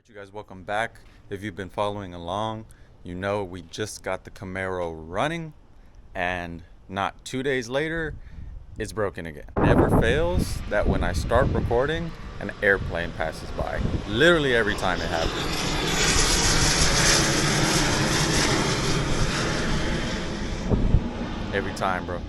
Alright, you guys, welcome back. If you've been following along, you know we just got the Camaro running, and not 2 days later, it's broken again. Never fails that when I start recording, an airplane passes by. Literally every time it happens. Every time, bro.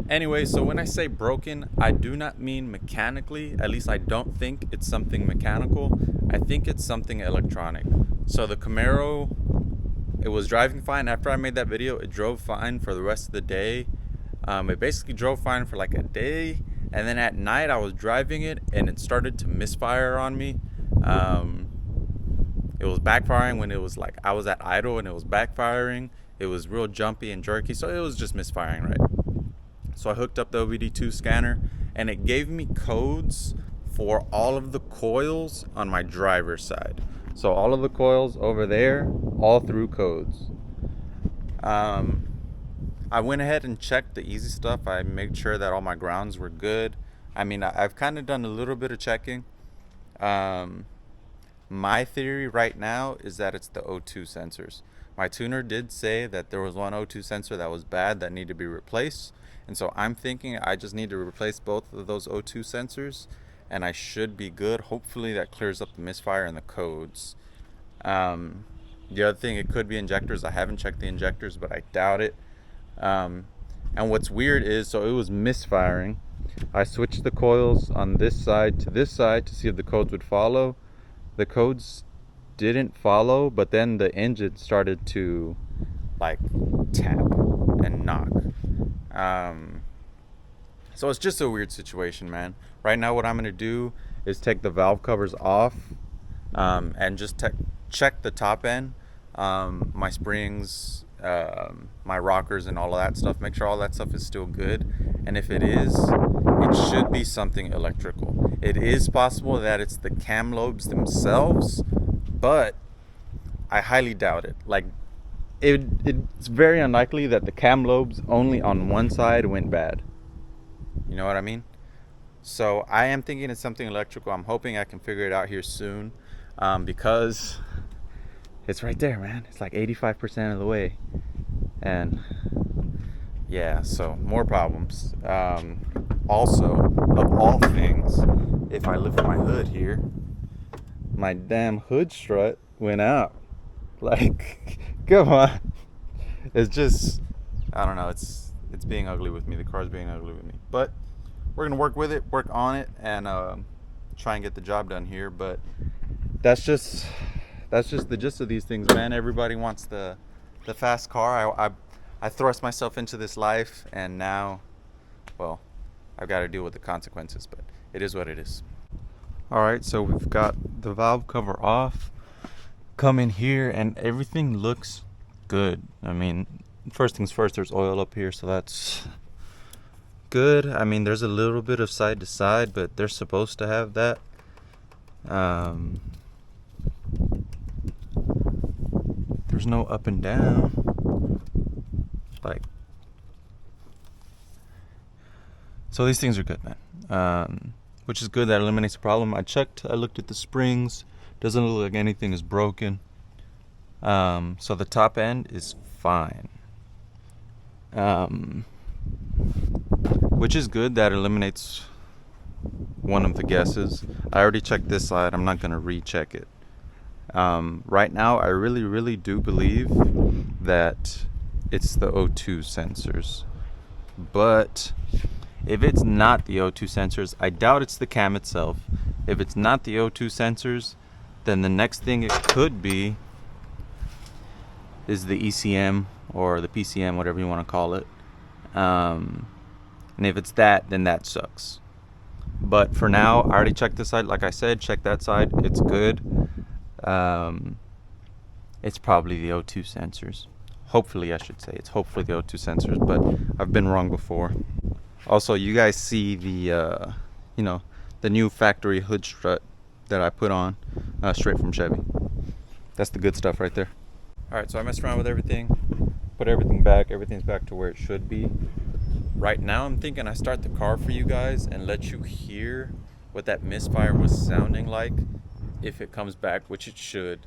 Anyway, so when I say broken, I do not mean mechanically. At least I don't think it's something mechanical. I think it's something electronic. So the Camaro, it was driving fine. After I made that video, it drove fine for the rest of the day. It basically drove fine for like a day. And then at night, I was driving it and it started to misfire on me. It was backfiring when it was like I was at idle and it was backfiring. It was real jumpy and jerky, so it was just misfiring, right? So I hooked up the OBD2 scanner and it gave me codes for all of the coils on my driver's side. So all of the coils over there, all through codes. I went ahead and checked the easy stuff. I made sure that all my grounds were good. I mean, I've kind of done a little bit of checking. My theory right now is that it's the O2 sensors. My tuner did say that there was one O2 sensor that was bad that needed to be replaced. And so I'm thinking I just need to replace both of those O2 sensors and I should be good. Hopefully that clears up the misfire and the codes. The other thing, it could be injectors. I haven't checked the injectors, but I doubt it. And what's weird is, so it was misfiring. I switched the coils on this side to see if the codes would follow. The codes didn't follow, but then the engine started to like tap and knock. So it's just a weird situation, man. Right now what I'm gonna do is take the valve covers off, and just check the top end, my springs, my rockers and all of that stuff. Make sure all that stuff is still good, and if it is, it should be something electrical. It is possible that it's the cam lobes themselves, but I highly doubt it. Like, it's very unlikely that the cam lobes only on one side went bad. You know what I mean? So I am thinking it's something electrical. I'm hoping I can figure it out here soon, because it's right there, man. It's like 85% of the way. And yeah, so more problems. Also, of all things, if I lift my hood here, my damn hood strut went out. Like, come on. It's just, I don't know, it's being ugly with me. The car's being ugly with me. But we're gonna work with it, work on it, and try and get the job done here. But that's just the gist of these things, man. Everybody wants the fast car. I thrust myself into this life, and now, well, I've got to deal with the consequences, but it is what it is. Alright, so we've got the valve cover off. Come in here and everything looks good. I mean, first things first, there's oil up here, so that's good. I mean, there's a little bit of side to side, but they're supposed to have that. There's no up and down. Like, so these things are good, man. Which is good. That eliminates the problem. I looked at the springs. Doesn't look like anything is broken. So the top end is fine. Which is good. That eliminates one of the guesses. I already checked this side. I'm not going to recheck it. Right now, I really do believe that it's the O2 sensors. But if it's not the O2 sensors, I doubt it's the cam itself. If it's not the O2 sensors, then the next thing it could be is the ECM or the PCM, whatever you want to call it. And if it's that, then that sucks. But for now, I already checked this side. Like I said, check that side. It's good. It's probably the O2 sensors. Hopefully, I should say. It's hopefully the O2 sensors, but I've been wrong before. Also, you guys see the, the new factory hood strut that I put on straight from Chevy. That's the good stuff right there. All right, so I messed around with everything, put everything back. Everything's back to where it should be. Right now, I'm thinking I start the car for you guys and let you hear what that misfire was sounding like. if it comes back, which it should.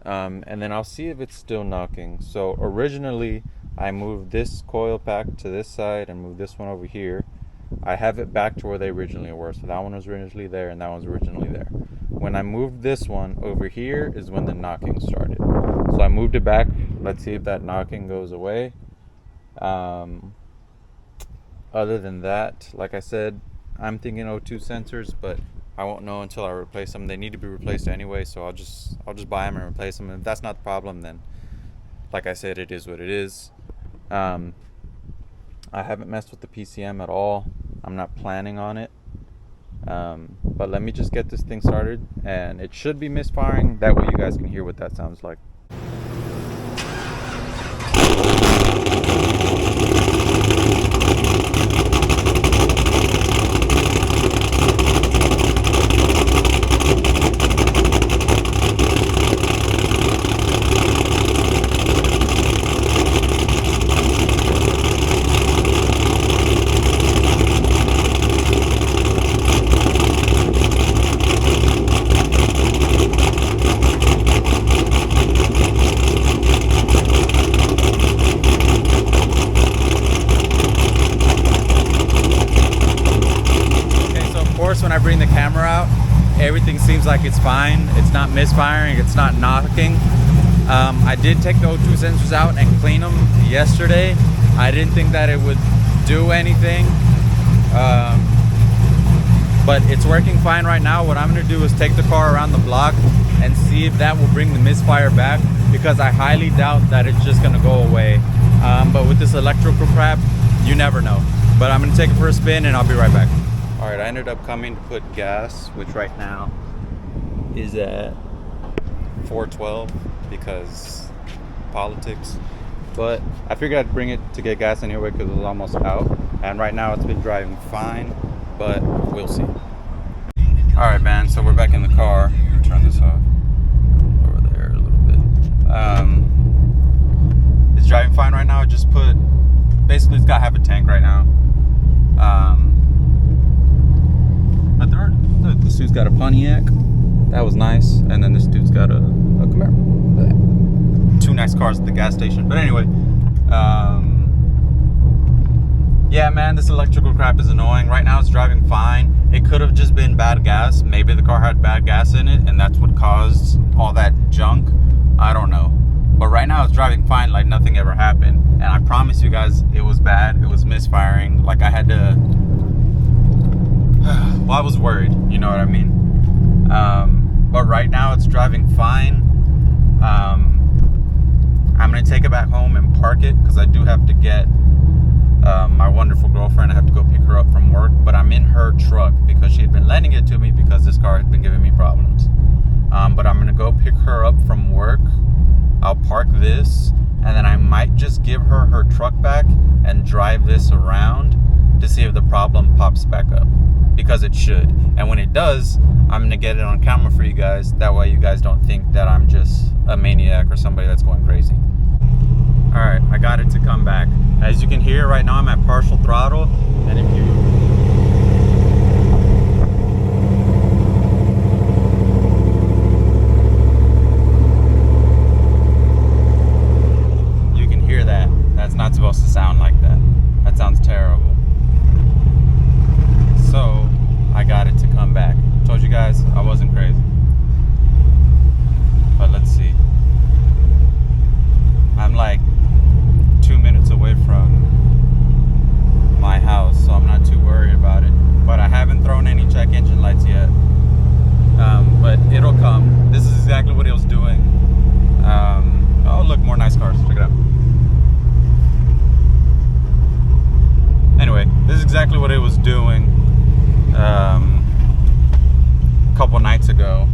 And then I'll see if it's still knocking. So originally I moved this coil pack to this side and moved this one over here. I have it back to where they originally were. So that one was originally there and that one's originally there. When I moved this one over here is when the knocking started. So I moved it back. Let's see if that knocking goes away. Other than that, like I said, I'm thinking O2 sensors, but I won't know until I replace them. They need to be replaced anyway, so I'll just buy them and replace them. And if that's not the problem, then like I said, it is what it is. I haven't messed with the PCM at all. I'm not planning on it. But let me just get this thing started, and it should be misfiring. That way you guys can hear what that sounds like. When I bring the camera out, everything seems like it's fine. It's not misfiring, it's not knocking. I did take the O2 sensors out and clean them yesterday. I didn't think that it would do anything, but it's working fine right now. What I'm going to do is take the car around the block and see if that will bring the misfire back, because I highly doubt that it's just going to go away. But with this electrical crap, you never know. But I'm going to take it for a spin and I'll be right back. Alright, I ended up coming to put gas, which right now is at 412 because politics. But I figured I'd bring it to get gas anyway because it was almost out. And right now it's been driving fine, but we'll see. Alright, man, so we're back in the car. Turn this off over there a little bit. It's driving fine right now. I just put, basically it's got half a tank right now. But this dude's got a Pontiac. That was nice. And then this dude's got a Camaro. Two nice cars at the gas station. But anyway, yeah, man, this electrical crap is annoying. Right now it's driving fine. It could have just been bad gas. Maybe the car had bad gas in it and that's what caused all that junk. I don't know. But right now it's driving fine like nothing ever happened. And I promise you guys, it was bad. It was misfiring. Like I had to... Well, I was worried, you know what I mean? But right now it's driving fine. I'm gonna take it back home and park it because I do have to get my wonderful girlfriend. I have to go pick her up from work, but I'm in her truck because she had been lending it to me because this car had been giving me problems. But I'm gonna go pick her up from work. I'll park this, and then I might just give her her truck back and drive this around to see if the problem pops back up, because it should. And when it does, I'm gonna get it on camera for you guys. That way you guys don't think that I'm just a maniac or somebody that's going crazy. All right, I got it to come back. As you can hear right now, I'm at partial throttle, and if you can hear that. That's not supposed to sound like that. That sounds terrible. So I got it to come back. Told you guys I wasn't crazy. But let's see. I'm like 2 minutes away from my house, so I'm not too worried about it. But I haven't thrown any check engine lights yet. But it'll come. This is exactly what it was doing. Oh, look, more nice cars. Check it out. Anyway, this is exactly what it was doing a couple nights ago.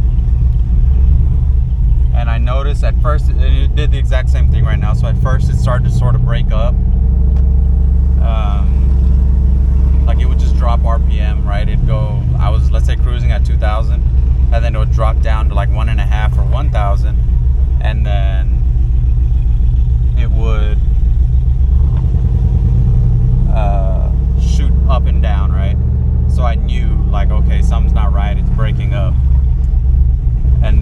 And I noticed at first, it did the exact same thing right now. So at first it started to sort of break up. Like it would just drop RPM, right? It'd go, I was, let's say, cruising at 2,000. And then it would drop down to like 1.5 or 1,000. And then it would shoot up and down, right? So I knew like, okay, something's not right, it's breaking up. And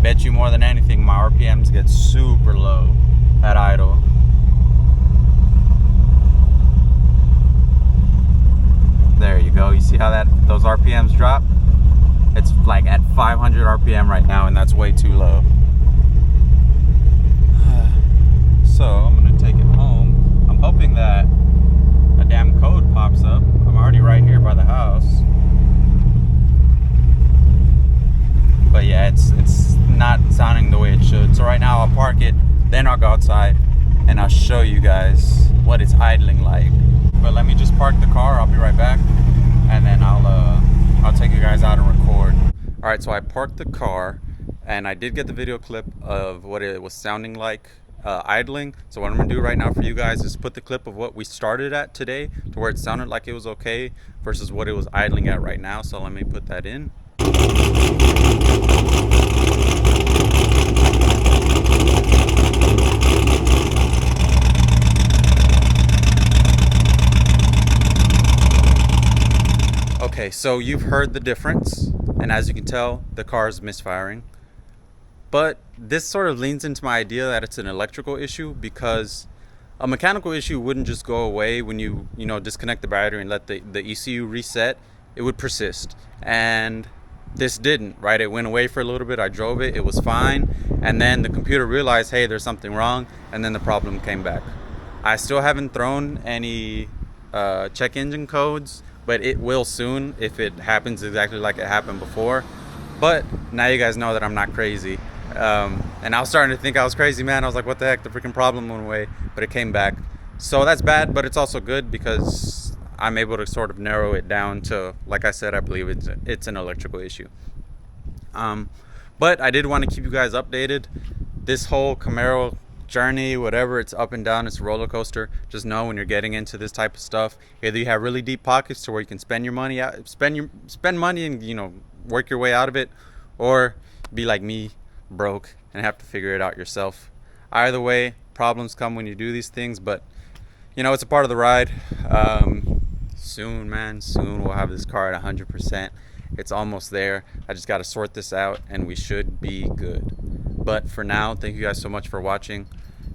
bet you more than anything my RPMs get super low at idle. There you go. You see how those RPMs drop? It's like at 500 RPM right now, and that's way too low. So I'm gonna take it home. I'm hoping that a damn code pops up. I'm already right here by the house. But yeah, it's not sounding the way it should. So right now I'll park it, then I'll go outside and I'll show you guys what it's idling like. But let me just park the car, I'll be right back, and then I'll take you guys out and record. All right, so I parked the car and I did get the video clip of what it was sounding like idling. So what I'm gonna do right now for you guys is put the clip of what we started at today to where it sounded like it was okay versus what it was idling at right now. So let me put that in. Okay, so you've heard the difference, and as you can tell, the car is misfiring. But this sort of leans into my idea that it's an electrical issue, because a mechanical issue wouldn't just go away when you disconnect the battery and let the ECU reset. It would persist, and this didn't, right? It went away for a little bit, I drove it, it was fine, and then the computer realized, hey, there's something wrong, and then the problem came back. I still haven't thrown any check engine codes, but it will soon if it happens exactly like it happened before. But now you guys know that I'm not crazy. And I was starting to think I was crazy, man. I was like, what the heck, the freaking problem went away, but it came back. So that's bad, but it's also good because I'm able to sort of narrow it down to, like I said, I believe it's an electrical issue. But I did want to keep you guys updated. This whole Camaro journey, whatever, it's up and down, it's a roller coaster. Just know when you're getting into this type of stuff, either you have really deep pockets to where you can spend your money out, spend money and work your way out of it, or be like me, broke, and have to figure it out yourself. Either way, problems come when you do these things, but it's a part of the ride. Soon, man, soon we'll have this car at 100%. It's almost there. I just got to sort this out and we should be good. But for now, thank you guys so much for watching.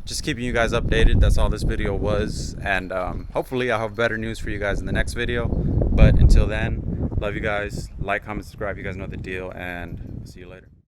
Just keeping you guys updated. That's all this video was, and hopefully I'll have better news for you guys in the next video. But until then, love you guys. Like, comment, subscribe. You guys know the deal, and see you later.